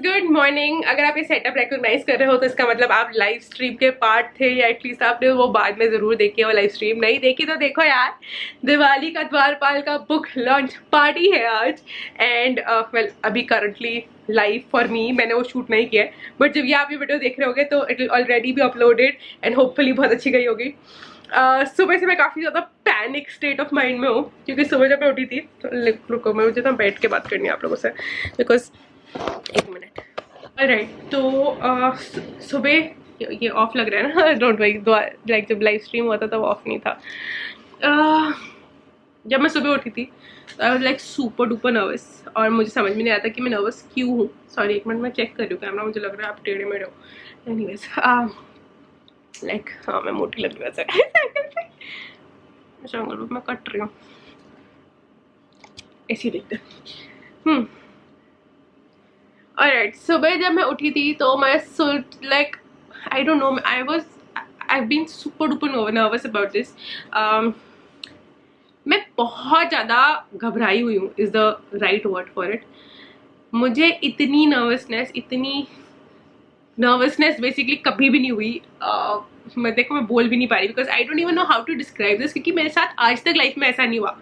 Good morning. अगर आप ये सेटअप रिकॉग्नाइज कर रहे हो तो इसका मतलब आप लाइव स्ट्रीम के पार्ट थे, या एटलीस्ट आपने वो बाद में ज़रूर देखी है वो लाइव स्ट्रीम। नहीं देखी तो देखो यार, दिवाली का द्वारपाल का बुक लॉन्च पार्टी है आज। एंड वेल अभी करंटली लाइव फॉर मी, मैंने वो शूट नहीं किया है, बट जब ये आप ये वीडियो देख रहे होगे तो इट विल ऑलरेडी भी अपलोडेड एंड होपफुली बहुत अच्छी गई होगी। सुबह से मैं काफ़ी ज़्यादा पैनिक स्टेट ऑफ माइंड में हूँ, क्योंकि सुबह जब मैं उठी थी तो रुको मैं मुझे ना बैठ के बात करनी है आप लोगों से, बिकॉज एक मिनट। राइट, तो सुबह ये ऑफ लग रहा है ना, डोंट वरी, लाइक जब लाइव स्ट्रीम हुआ था तब ऑफ नहीं था। जब मैं सुबह उठी थी I was like super duper nervous, और मुझे समझ में नहीं आता कि मैं नर्वस क्यों हूँ। सॉरी एक मिनट मैं चेक कर रही हूँ कैमरा, मुझे लग रहा है आप टेढ़े मेढ़े हो। एनीवेज लाइक हाँ मैं मोटी लग रही हूँ वैसे। चलो मैं कट रही हूँ, ऐसी देखते। ऑलराइट, सुबह जब मैं उठी थी तो मैं like I don't know, I been super duper nervous about this. मैं बहुत ज़्यादा घबराई हुई हूँ, is the right word for it. मुझे इतनी नर्वसनेस बेसिकली कभी भी नहीं हुई। मैं बोल भी नहीं पा रही, because I don't even know how to describe this, क्योंकि मेरे साथ आज तक लाइफ में ऐसा नहीं हुआ।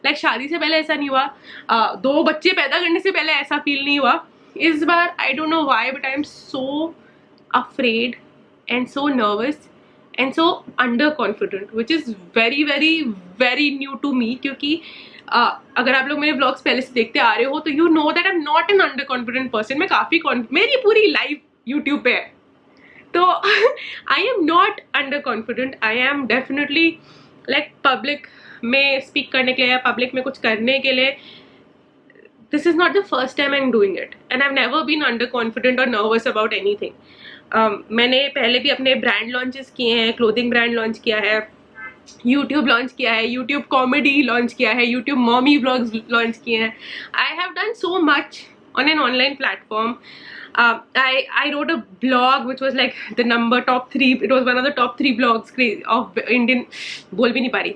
लाइक शादी से पहले ऐसा नहीं हुआ, 2 बच्चे पैदा करने से पहले ऐसा फील नहीं हुआ। इस बार I don't know why but I am so afraid and so nervous and so under confident, which is very very very new to me. क्योंकि अगर आप लोग मेरे ब्लॉग्स पहले से देखते आ रहे हो तो you know that I am not an under confident person. मैं काफ़ी मेरी पूरी लाइफ यूट्यूब पे है, तो I am not under confident. I am definitely like public में स्पीक करने के लिए या पब्लिक में कुछ करने के लिए, this is not the first time I'm doing it and I've never been underconfident or nervous about anything. मैंने पहले भी अपने ब्रांड लॉन्चेस किए हैं, क्लोथिंग ब्रांड लॉन्च किया है, यूट्यूब लॉन्च किया है, यूट्यूब कॉमेडी लॉन्च किया है, यूट्यूब मॉमी व्लॉग्स लॉन्च किए हैं। I have done so much on an online platform. I wrote a blog which was like the top 3, it was one of the top 3 blogs of Indian, बोल भी नहीं पा रही।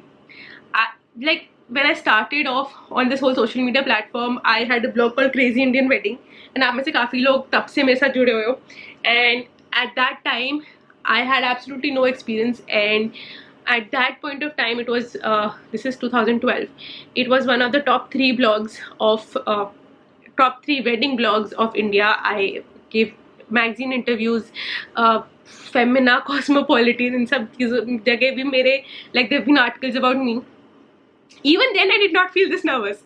Like when I started off on this whole social media platform, I had a blog called Crazy Indian Wedding, and आप में से काफ़ी लोग तब से मेरे साथ जुड़े हुए हो। And at that time, I had absolutely no experience, and at that point of time, it was this is 2012. It was one of the top 3 blogs of top 3 wedding blogs of India. I gave magazine interviews, Femina, Cosmopolitan, इन सब जगह भी मेरे like there have been articles about me. Even then I did not feel this nervous,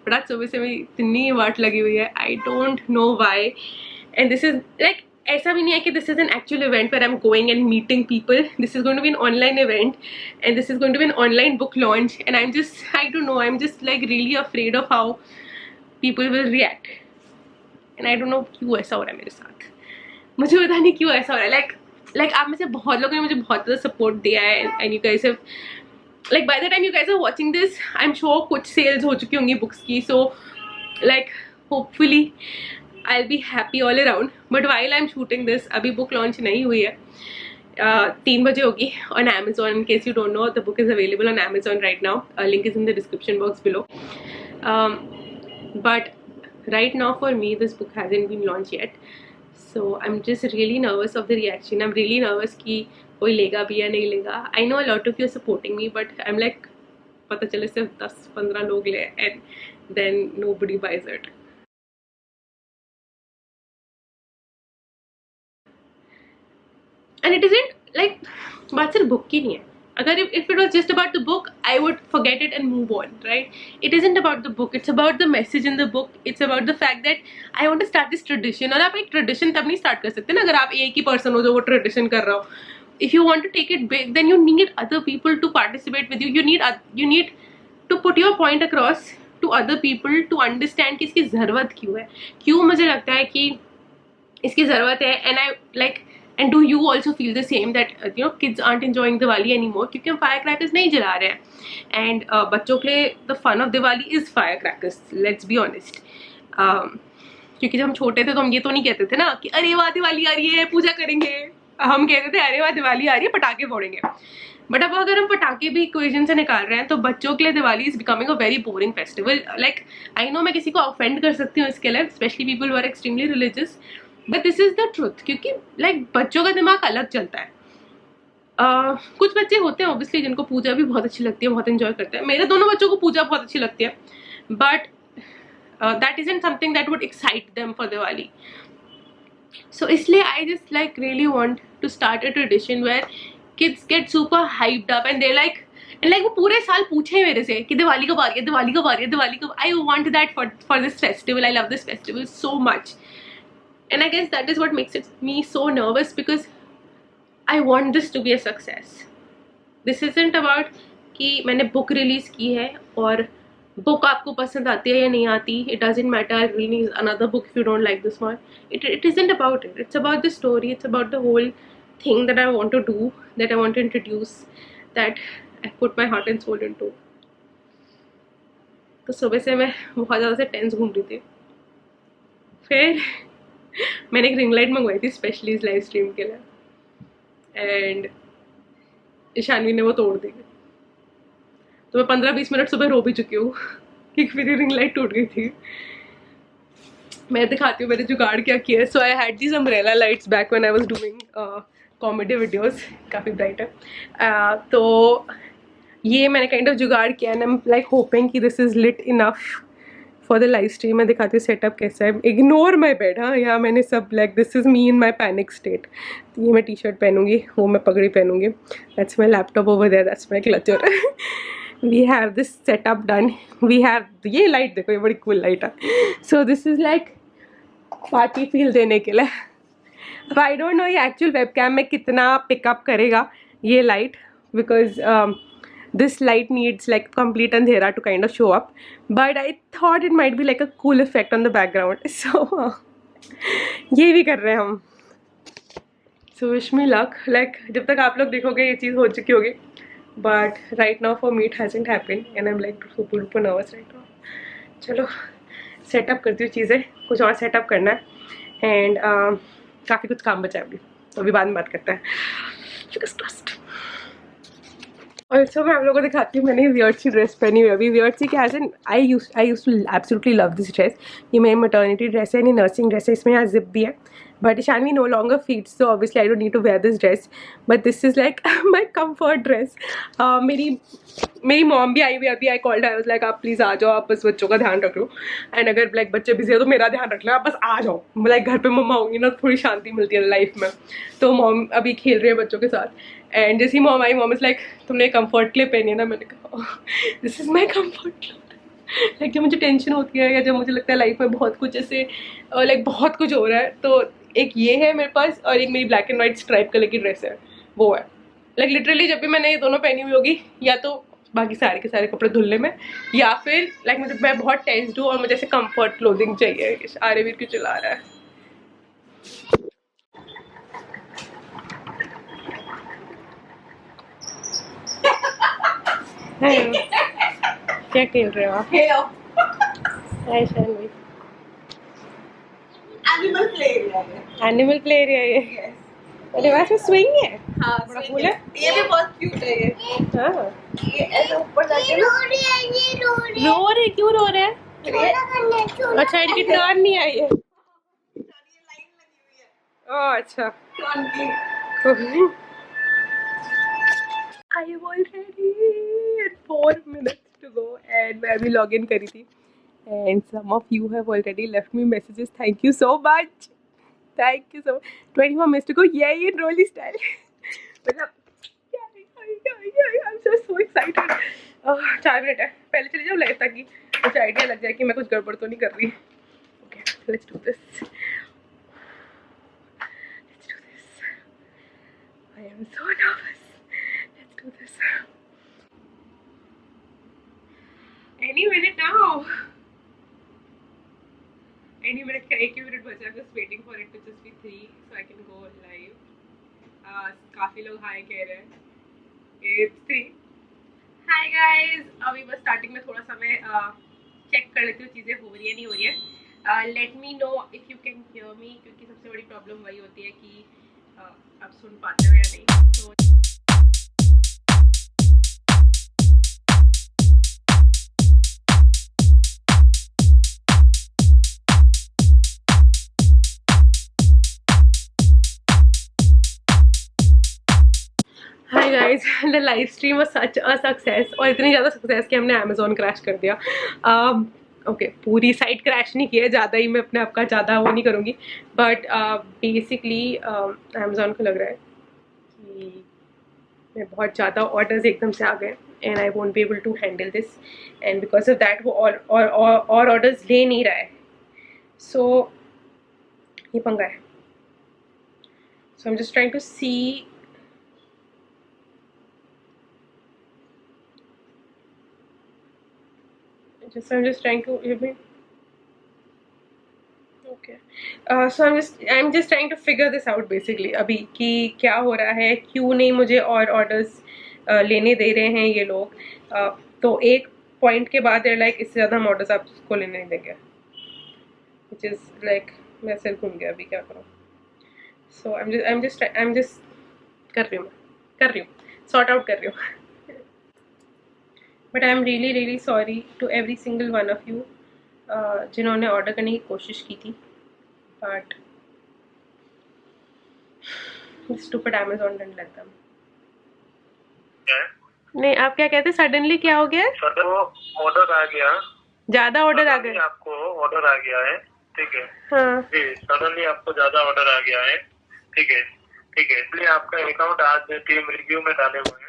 but आज सुबह से मेरी इतनी वाट लगी हुई है, I don't know why. And this is like, ऐसा भी नहीं है कि this is an actual event where I'm going and meeting people. This is going to be an online event, and this is going to be an online book launch, and I'm just, I don't know, I'm just like really afraid of how people will react. And I don't know क्यों ऐसा हो रहा है मेरे साथ, मुझे पता नहीं क्यों ऐसा हो रहा है। like आप में से बहुत लोगों ने मुझे बहुत ज़्यादा सपोर्ट दिया है, and you guys have, like by the time you guys are watching this, I'm sure कुछ सेल्स हो चुकी होंगी बुक्स की, so like hopefully I'll be happy all around. But while I'm shooting this, अभी book launch नहीं हुई है, 3 बजे होगी on Amazon. In case you don't know, the book is available on Amazon right now. Link is in the description box below. But right now for me this book hasn't been launched yet, so I'm just really nervous of the reaction. I'm really nervous कि कोई लेगा भी या नहीं लेगा. I know a lot of you are supporting me, but I'm like पता चले सिर्फ 10-15 लोग ले and then nobody buys it. And it isn't like बात सिर्फ बुक की नहीं है. अगर if it was just about the book, I would forget it and move on, right? It isn't about the book. It's about the message in the book. It's about the fact that I want to start this tradition. और आप एक tradition तब नहीं start कर सकते ना अगर आप एक ही person हो जो वो tradition कर रहा हो. If you want to take it big, then you need other people to participate with you. You need to put your point across to other people to understand कि इसकी ज़रूरत क्यों है, क्यों मुझे लगता है कि इसकी ज़रूरत है। And I like, and do you also feel the same that you know kids aren't enjoying Diwali anymore क्योंकि हम firecrackers नहीं जला रहे हैं, and बच्चों के लिए the fun of Diwali is firecrackers, let's be honest. क्योंकि जब हम छोटे थे तो हम ये तो नहीं कहते थे ना कि अरे वाह दिवाली आ रही है पूजा करेंगे, हम कहते थे अरे वाह दिवाली आ रही है पटाखे फोड़ेंगे। बट अब अगर हम पटाखे भी इक्वेशन से निकाल रहे हैं तो बच्चों के लिए Diwali is becoming a very boring festival. Like I know मैं किसी को ऑफेंड कर सकती हूँ इसके लिए, specially people who are extremely religious, but this is the truth. क्योंकि लाइक बच्चों का दिमाग अलग चलता है. कुछ बच्चे होते हैं ऑब्वियसली जिनको पूजा भी बहुत अच्छी लगती है, बहुत एंजॉय करते हैं. मेरे दोनों बच्चों को पूजा बहुत अच्छी लगती है, but that isn't something that would excite them for Diwali. So इसलिए I just like really want to start a tradition where kids get super hyped up and they're like, and like वो पूरे साल पूछे मेरे से कि दिवाली कब आ रही है, दिवाली कब आ रही है, दिवाली कब. I want that for this festival. I love this festival so much, and I guess that is what makes it me so nervous, because I want this to be a success. This isn't about कि मैंने book release की है और book आपको पसंद आती है या नहीं आती. It doesn't matter. I release another book if you don't like this one. It isn't about it. It's about the story. It's about the whole thing that I want to do, that I want to introduce, that I put my heart and soul into. तो सुबह से मैं बहुत ज़्यादा से tense घूम रही थी. फिर मैंने एक रिंग लाइट मंगवाई थी स्पेशली इस लाइव स्ट्रीम के लिए, एंड ईशानवी ने वो तोड़ दी. तो मैं 15-20 मिनट सुबह रो भी चुकी हूँ क्योंकि मेरी रिंग लाइट टूट गई थी. मैं दिखाती हूँ मैंने जुगाड़ क्या किया. So I had these umbrella lights back when I was doing comedy videos. काफ़ी ब्राइट है. तो ये मैंने काइंड ऑफ जुगाड़ किया and I am like hoping कि this is lit enough for the live stream. मैं दिखाती हूँ सेटअप कैसा है. Ignore my bed. हाँ, यहाँ मैंने सब like this is me in my panic state. ये मैं टी शर्ट पहनूंगी, वो मैं पगड़ी पहनूंगी. That's my laptop over there, that's my clutcher. We have this setup done. We have ये लाइट देखो, ये बड़ी cool लाइट है. So this is like party feel देने के लिए. अब आई डोंट नो ये एक्चुअल वेबकैम में कितना पिकअप करेगा ये light, because this light needs like complete अंधेरा to kind of show up, but I thought it might be like a cool effect on the background. सो ये भी कर रहे हैं हम. So wish me luck. Like जब तक आप लोग देखोगे ये चीज़ हो चुकी होगी, but right now for me it hasn't happened and I'm like super duper nervous right now. चलो सेटअप करती हूँ चीज़ें, कुछ और सेटअप करना है, एंड काफ़ी कुछ काम बचा है अभी, तो अभी बाद में बात करते हैं. और सो मैं आप लोगों को दिखाती हूँ मैंने वियर्ड सी ड्रेस पहनी हुई अभी. वियर्ड सी क्या as an I used to absolutely love this dress. ये मेरी मटर्निटी ड्रेस है, नहीं नर्सिंग ड्रेस है. इसमें यहाँ जिप भी है, but Shanvi no longer feeds, so obviously I don't need to wear this dress, but this is like my comfort dress. मेरी मॉम भी आई हुई अभी. I called, I was like आप प्लीज़ आ जाओ, आप बस बच्चों का ध्यान रख लो, एंड अगर लाइक बच्चे बिजी है तो मेरा ध्यान रख लो, आप बस आ जाओ. लाइक घर पे मम्मा होंगी ना, थोड़ी शांति मिलती है लाइफ में. तो मॉम अभी खेल रही है बच्चों के साथ, एंड जैसे ही मॉम आई, मॉम इज़ लाइक तुमने कम्फर्ट क्लिप पहनी है ना. मैंने कहा this is my comfort clip. Like जब मुझे टेंशन होती है या जब मुझे लगता है लाइफ में बहुत कुछ ऐसे लाइक बहुत कुछ हो रहा है, तो एक ये है मेरे पास, और एक मेरी black and white stripe colour की ड्रेस है, वो है. लाइक लिटरली जब भी मैंने ये दोनों पहनी हुई होगी, या तो बाकी सारे के सारे कपड़े धुलने में, या फिर लाइक मुझे मैं बहुत टेंस्ड हूँ और मुझे ऐसे कंफर्ट क्लोथिंग चाहिए. आर्यवीर क्यों चला रहा है? क्या खेल रहे हो आप? हाय शानवी. एनिमल प्ले एरिया है. एनिमल प्ले एरिया है ये. अरे वाह, इसमें स्विंग है. हाँ, बड़ा कूल है. ये भी बहुत क्यूट है. ये हाँ, ये ऐसे ऊपर जाके ना रो रहे. क्यों रो रहे हैं? अच्छा, इनकी टर्न नहीं आई है. ये लाइन लगी हुई है ओह अच्छा. टर्न की. I am already at 4 minutes to go, and मैं अभी लॉग इन करी थी, and some of you have already left me messages. Thank you so much. Thank you so much. 24 minutes to go. Yay in Rolly style. मतलब I'm so excited. 4 minute है. पहले चली जाओ live ताकि मुझे idea लग जाए कि मैं कुछ गड़बड़ तो नहीं कर रही. Okay, let's do this. Let's do this. I am so nervous. Let's do this. Any minute now. Any minute का 1 मिनट बचा. I'm just waiting for it to just be 3 so I can go live. काफी लोग हाय कह रहे हैं. It's 3. Hi guys. अभी बस starting में थोड़ा सा मैं चेक कर लेती हूँ चीज़ें हो रही है नहीं हो रही है. Let me know if you can hear me, क्योंकि सबसे बड़ी प्रॉब्लम वही होती है कि आप सुन पाते हो या नहीं. तो guys the live stream was such a success, और इतनी ज़्यादा सक्सेस कि हमने अमेजोन क्रैश कर दिया। ओके पूरी साइट क्रैश नहीं की है, ज़्यादा ही मैं अपने आप का ज़्यादा वो नहीं करूँगी, बट बेसिकली अमेजोन को लग रहा है कि मैं बहुत ज़्यादा ऑर्डर्स एकदम से आ गए and I won't be able to handle this, and because of that वो और ऑर्डर्स ले नहीं रहा है, सो ये पंगा है। So I am just trying to see I'm just trying to okay so I'm just trying to figure this out basically अभी कि क्या हो रहा है, क्यों नहीं मुझे और ऑर्डर्स लेने दे रहे हैं ये लोग। तो एक पॉइंट के बाद लाइक इससे ज़्यादा हम ऑर्डर्स आपको लेने नहीं देंगे, which is like मैं सिर घूम गया अभी क्या करूँ। so I'm just कर रही हूँ सॉर्ट आउट कर रही हूँ। But I am really sorry to every single one of you जिन्होंने ऑर्डर करने की कोशिश की थी, but stupid Amazon didn't let them. नहीं आप क्या कहते, सडनली क्या हो गया? ऑर्डर आ गया, ज्यादा ऑर्डर आ गए आपको, ऑर्डर आ गया है, ठीक है। हाँ जी सडनली आपको ज्यादा ऑर्डर आ गया है, ठीक है इसलिए आपका अकाउंट आज टीम रिव्यू में डाले हुए हैं।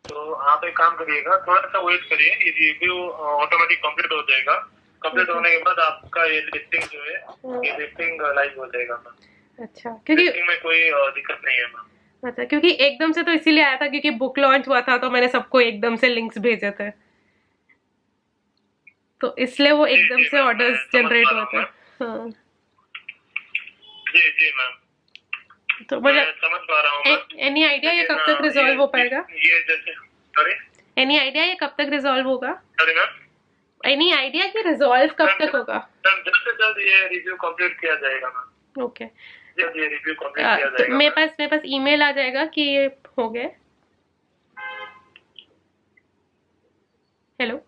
तो आप एक काम करिएगा, थोड़ा सा वेट करिए, ये रिव्यू ऑटोमेटिक कंप्लीट हो जाएगा। कंप्लीट होने के बाद आपका ये लिस्टिंग जो है ये लिस्टिंग लाइव हो जाएगा मैम। अच्छा क्योंकि लिस्टिंग में कोई दिक्कत नहीं है मैम। अच्छा क्योंकि एकदम से तो इसीलिए आया था क्योंकि बुक लॉन्च हुआ था, तो मैंने सबको एकदम से लिंक्स भेजे थे, तो इसलिए वो एकदम से ऑर्डर्स जनरेट हुए थे। हाँ जी मैम, तो मुझे समझ पा रहा हूँ। एनी आइडिया ये कब तक रिजॉल्व हो पाएगा? ये जैसे सॉरी, एनी आइडिया ये कब तक रिजॉल्व होगा? सॉरी मैम, एनी आइडिया कि रिजॉल्व कब तक होगा? मैम जल्द से जल्द ये रिव्यू कंप्लीट किया जाएगा मैम। ओके जल्द ये रिव्यू कंप्लीट किया जाएगा। तो मेरे पास ईमेल आ जाएगा कि ये हो गए। हेलो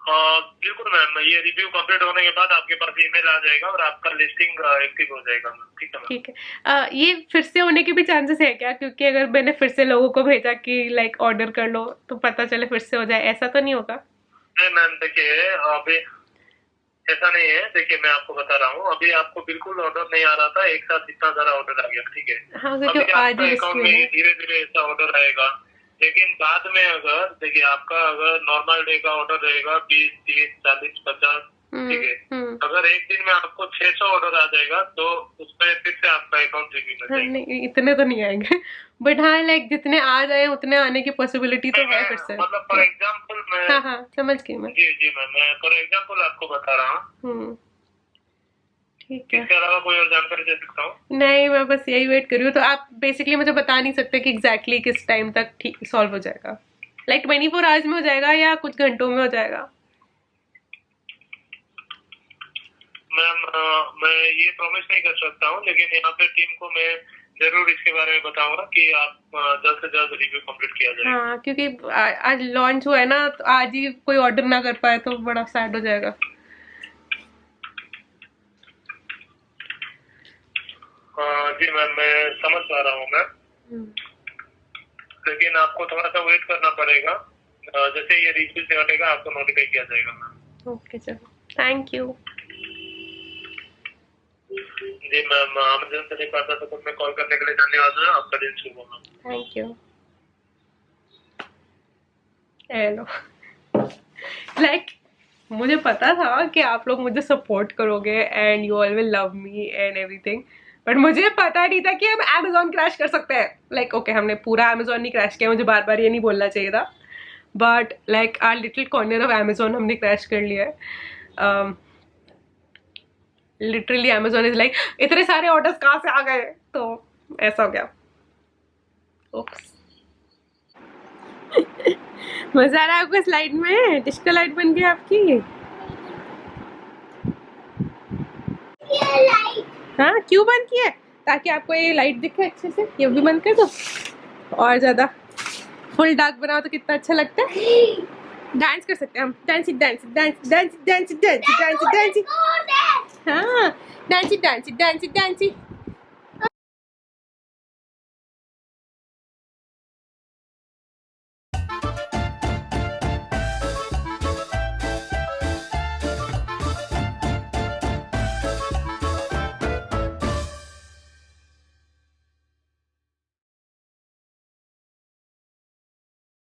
बिल्कुल मैम, ये रिव्यू कंप्लीट होने के बाद आपके पास ईमेल आ जाएगा और आपका लिस्टिंग एक्टिव हो जाएगा मैम। ठीक है मैम। ठीक है ये फिर से होने के भी चांसेस है क्या? क्योंकि अगर मैंने फिर से लोगों को भेजा कि लाइक ऑर्डर कर लो तो पता चले फिर से हो जाए, ऐसा तो नहीं होगा? नहीं मैम, देखिए अभी ऐसा नहीं है। देखिए मैं आपको बता रहा हूँ, अभी आपको बिल्कुल ऑर्डर नहीं आ रहा था, एक साथ इतना सारा ऑर्डर आ गया, ठीक है। हाँ अभी क्योंकि आज आपका अकाउंट में धीरे धीरे ऐसा ऑर्डर आएगा, लेकिन बाद में अगर देखिए आपका अगर नॉर्मल डे का ऑर्डर रहेगा 20, 30, 40, 50, ठीक है। अगर एक दिन में आपको 600 ऑर्डर आ जाएगा तो उसमें फिर से आपका अकाउंट रिव्यू में जाएगा। नहीं इतने तो नहीं आएंगे, बट हाँ लाइक जितने आ जाए उतने आने की पॉसिबिलिटी तो है फिर से। मतलब फॉर एग्जाम्पल मैं हाँ समझ गई मैं। जी मैं फॉर एग्जाम्पल आपको बता रहा हूँ। ठीक है, इसके अलावा कोई और जानकारी दे सकता हूँ? नहीं मैं बस यही वेट कर रही हूँ। तो आप बेसिकली मुझे बता नहीं सकते कि एग्जैक्टली किस टाइम तक ठीक सॉल्व हो जाएगा? लाइक 24 आवर्स में हो जाएगा या कुछ घंटों में हो जाएगा? मैम मैं ये प्रॉमिस नहीं कर सकता हूँ, लेकिन यहाँ पे टीम को मैं जरूर इसके बारे में बताऊंगा कि आप जल्द से जल्द रिव्यू कंप्लीट किया जाएगा। हाँ क्योंकि आज लॉन्च हुआ है ना, तो आज ही कोई ऑर्डर ना कर पाए तो बड़ा सैड हो जाएगा। जी मैम मैं समझ पा रहा हूँ मैम, लेकिन आपको थोड़ा सा वेट करना पड़ेगा। जैसे ये रिव्यू से हटेगा आपको नोटिफाई किया जाएगा मैम। ओके चलो, थैंक यू। जी मैम, अमेज़न से नहीं पाता तो खुद में कॉल करने के लिए धन्यवाद। आपका दिन शुभ हो ma'am. Thank you. Hello like मुझे पता था कि आप लोग मुझे सपोर्ट करोगे and you all will love me and everything, but मुझे पता नहीं था कि हम अमेज़न क्रैश कर सकते हैं। लाइक ओके हमने पूरा अमेज़न नहीं क्रैश किया, मुझे बार बार ये नहीं बोलना चाहिए था, but like our little corner of Amazon हमने क्रैश कर लिया है। लिटरली अमेज़न इज लाइक इतने सारे ऑर्डर्स कहाँ से आ गए, तो ऐसा हो गया। ओप्स मजा आ रहा है आपको स्लाइड में? डिस्को लाइट बन गई आपकी। हाँ क्यों बंद किया? ताकि आपको ये लाइट दिखे अच्छे से। ये भी बंद कर दो और ज्यादा फुल डार्क बनाओ तो कितना अच्छा लगता है। डांस कर सकते हैं हम, dancing dancing dancing dancing dancing dancing dancing dancing. हाँ डांसिंग डांसिंग डांसिंग डांसिंग